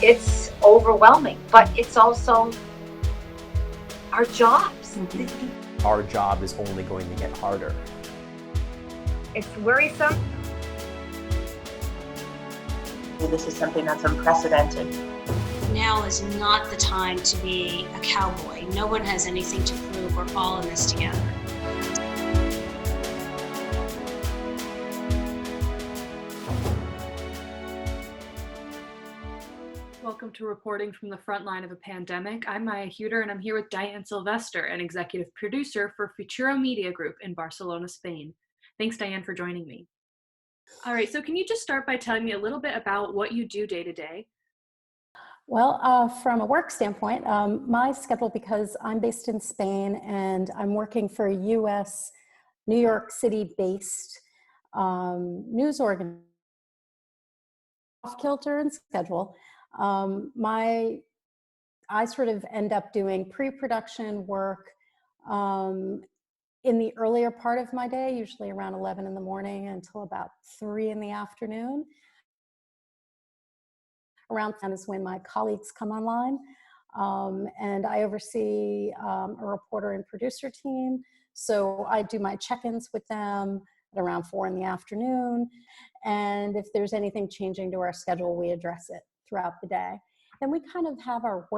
it's overwhelming, but it's also our jobs. Our job is only going to get harder. It's worrisome. This is something that's unprecedented. Now is not the time to be a cowboy. No one has anything to prove. We're all in this together. Welcome to Reporting from the Frontline of a Pandemic. I'm Maya Huter, and I'm here with Diane Sylvester, an executive producer for Futuro Media Group in Barcelona, Spain. Thanks, Diane, for joining me. All right, so can you just start by telling me a little bit about what you do day to day? Well, from a work standpoint, my schedule, because I'm based in Spain and I'm working for a U.S. New York City-based news organization, off-kilter and schedule. I sort of end up doing pre-production work in the earlier part of my day, usually around 11 in the morning until about 3 in the afternoon. Around 10 is when my colleagues come online, and I oversee a reporter and producer team. So I do my check-ins with them at around 4 in the afternoon. And if there's anything changing to our schedule, we address it throughout the day. Then we kind of have our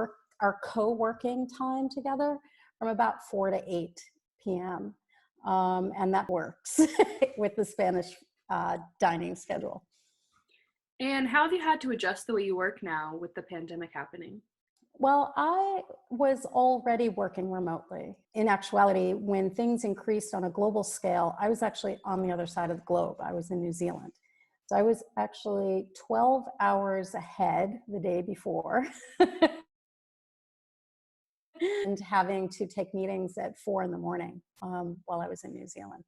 co-working time together from about 4 to 8 p.m. And that works with the Spanish dining schedule. And how have you had to adjust the way you work now with the pandemic happening? Well, I was already working remotely. In actuality, when things increased on a global scale, I was actually on the other side of the globe. I was in New Zealand. So I was actually 12 hours ahead the day before and having to take meetings at 4 in the morning while I was in New Zealand.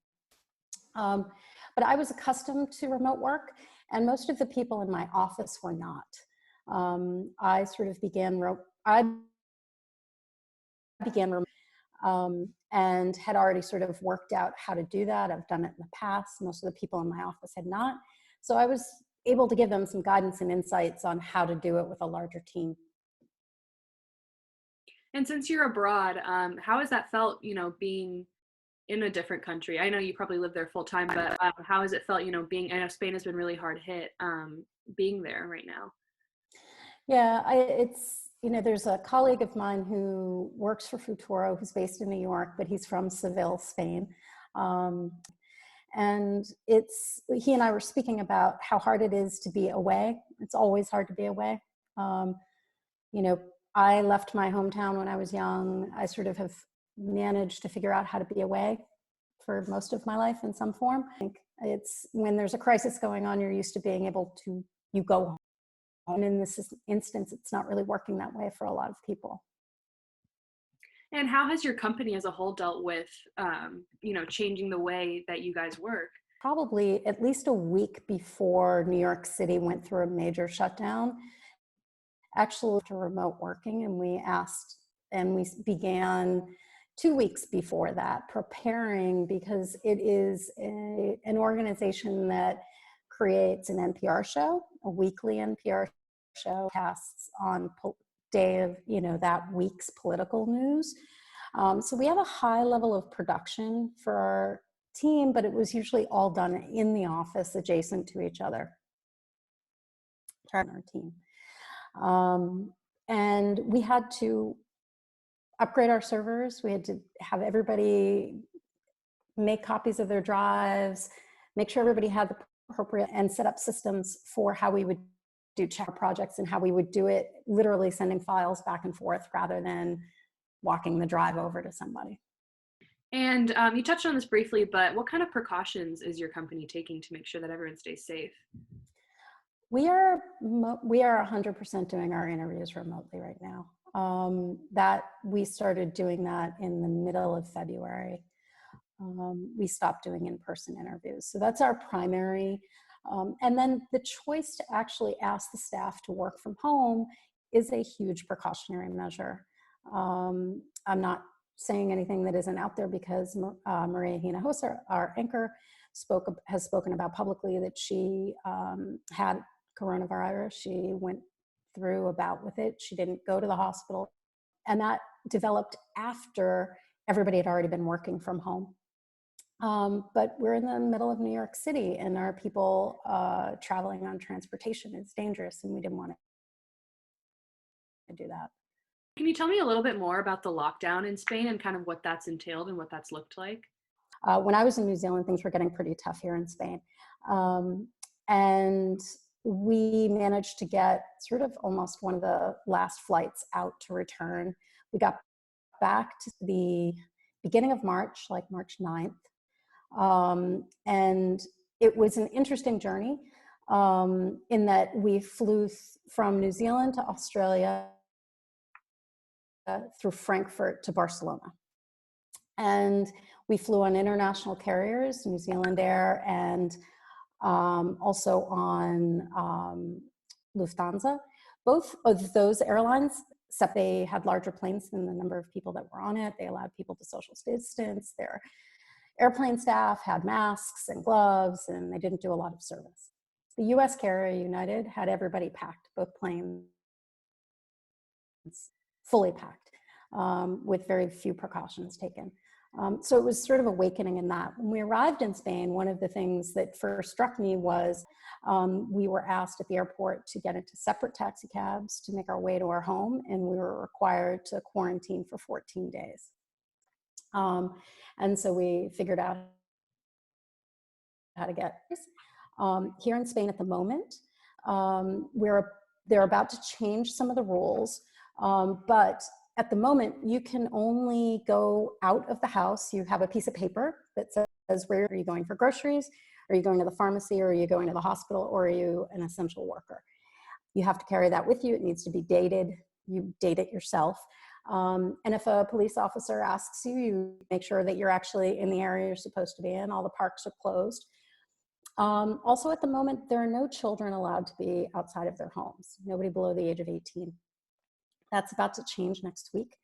But I was accustomed to remote work, and most of the people in my office were not. I sort of began remote and had already sort of worked out how to do that. I've done it in the past. Most of the people in my office had not. So I was able to give them some guidance and insights on how to do it with a larger team. And since you're abroad, how has that felt, being in a different country? I know you probably live there full time, but how has it felt, I know Spain has been really hard hit, being there right now? Yeah, there's a colleague of mine who works for Futuro who's based in New York, but he's from Seville, Spain. And he and I were speaking about how hard it is to be away. It's always hard to be away. I left my hometown when I was young. I sort of have managed to figure out how to be away for most of my life in some form. I think it's when there's a crisis going on, you're used to being able to, you go home. And in this instance, it's not really working that way for a lot of people. And how has your company as a whole dealt with, changing the way that you guys work? Probably at least a week before New York City went through a major shutdown, actually to remote working, and we began 2 weeks before that preparing, because it is an organization that creates an NPR show, a weekly NPR show, casts on day of that week's political news. So we have a high level of production for our team, but it was usually all done in the office adjacent to each other. Our team. And we had to upgrade our servers. We had to have everybody make copies of their drives, make sure everybody had the appropriate, and set up systems for how we would do check projects and how we would do it, literally sending files back and forth rather than walking the drive over to somebody. And you touched on this briefly, but what kind of precautions is your company taking to make sure that everyone stays safe? We are 100% doing our interviews remotely right now. That we started doing that in the middle of February. We stopped doing in-person interviews. So that's our primary. And then the choice to actually ask the staff to work from home is a huge precautionary measure. I'm not saying anything that isn't out there, because Maria Hinojosa, our anchor, has spoken about publicly that she had coronavirus. She went through a bout with it. She didn't go to the hospital. And that developed after everybody had already been working from home. But we're in the middle of New York City, and our people traveling on transportation is dangerous, and we didn't want to do that. Can you tell me a little bit more about the lockdown in Spain and kind of what that's entailed and what that's looked like? When I was in New Zealand, things were getting pretty tough here in Spain. And we managed to get sort of almost one of the last flights out to return. We got back to the beginning of March, like March 9th. And it was an interesting journey in that we flew from New Zealand to Australia through Frankfurt to Barcelona. And we flew on international carriers, New Zealand Air, and also on Lufthansa. Both of those airlines, except they had larger planes than the number of people that were on it. They allowed people to social distance. Their airplane staff had masks and gloves, and they didn't do a lot of service. The US carrier, United, had everybody packed, both planes fully packed, with very few precautions taken. So it was sort of awakening in that. When we arrived in Spain, one of the things that first struck me was we were asked at the airport to get into separate taxi cabs to make our way to our home, and we were required to quarantine for 14 days. And so we figured out how to get this. Here in Spain at the moment, they're about to change some of the rules, but at the moment, you can only go out of the house. You have a piece of paper that says, where are you going for groceries? Are you going to the pharmacy? Or are you going to the hospital? Or are you an essential worker? You have to carry that with you. It needs to be dated. You date it yourself. And if a police officer asks you, you make sure that you're actually in the area you're supposed to be in. All the parks are closed. Also, at the moment, there are no children allowed to be outside of their homes. Nobody below the age of 18. That's about to change next week.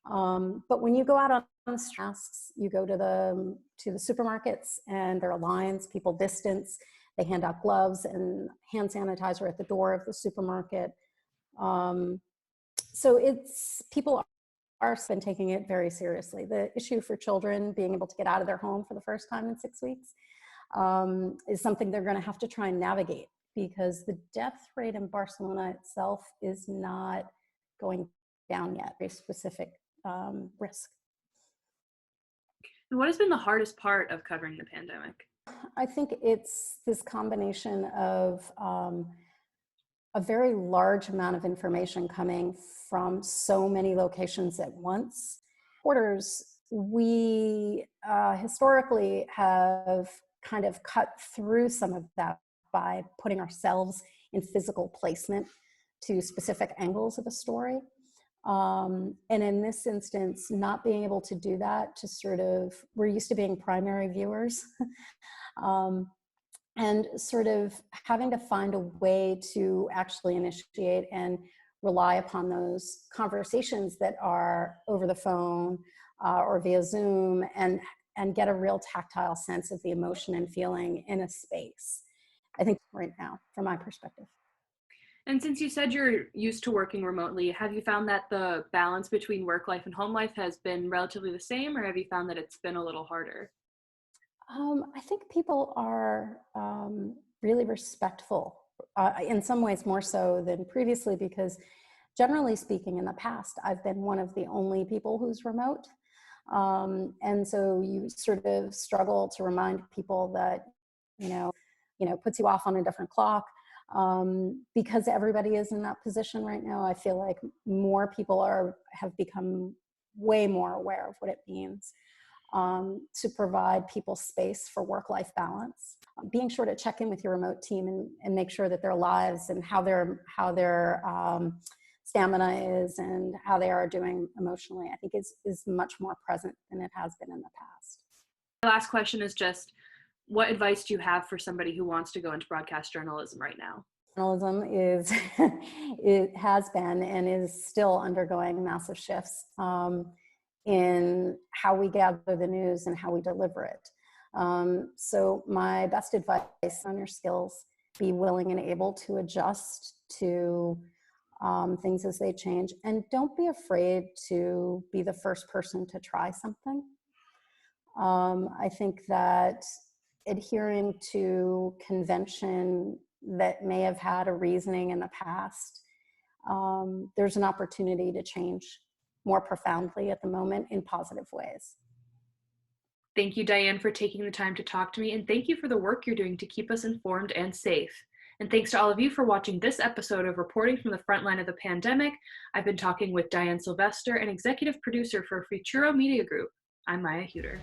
But when you go out on the streets, you go to the supermarkets, and there are lines, people distance. They hand out gloves and hand sanitizer at the door of the supermarket. So people are been taking it very seriously. The issue for children being able to get out of their home for the first time in 6 weeks is something they're going to have to try and navigate, because the death rate in Barcelona itself is not going down yet, a specific risk. And what has been the hardest part of covering the pandemic? I think it's this combination of a very large amount of information coming from so many locations at once. Reporters, we historically have kind of cut through some of that by putting ourselves in physical placement to specific angles of a story. And in this instance, not being able to do that, we're used to being primary viewers, and sort of having to find a way to actually initiate and rely upon those conversations that are over the phone or via Zoom, and get a real tactile sense of the emotion and feeling in a space. I think right now, from my perspective. And since you said you're used to working remotely, have you found that the balance between work life and home life has been relatively the same, or have you found that it's been a little harder? I think people are really respectful, in some ways more so than previously, because generally speaking, in the past, I've been one of the only people who's remote. And so you sort of struggle to remind people that, puts you off on a different clock. Because everybody is in that position right now, I feel like more people have become way more aware of what it means to provide people space for work-life balance. Being sure to check in with your remote team and make sure that their lives and how their stamina is and how they are doing emotionally, I think is much more present than it has been in the past. The last question is just, what advice do you have for somebody who wants to go into broadcast journalism right now? Journalism it has been and is still undergoing massive shifts in how we gather the news and how we deliver it. So my best advice on your skills, be willing and able to adjust to things as they change. And don't be afraid to be the first person to try something. I think that adhering to convention that may have had a reasoning in the past, there's an opportunity to change more profoundly at the moment in positive ways. Thank you, Diane, for taking the time to talk to me, and thank you for the work you're doing to keep us informed and safe. And thanks to all of you for watching this episode of Reporting from the Frontline of the Pandemic. I've been talking with Diane Sylvester, an executive producer for Futuro Media Group. I'm Maya Huter.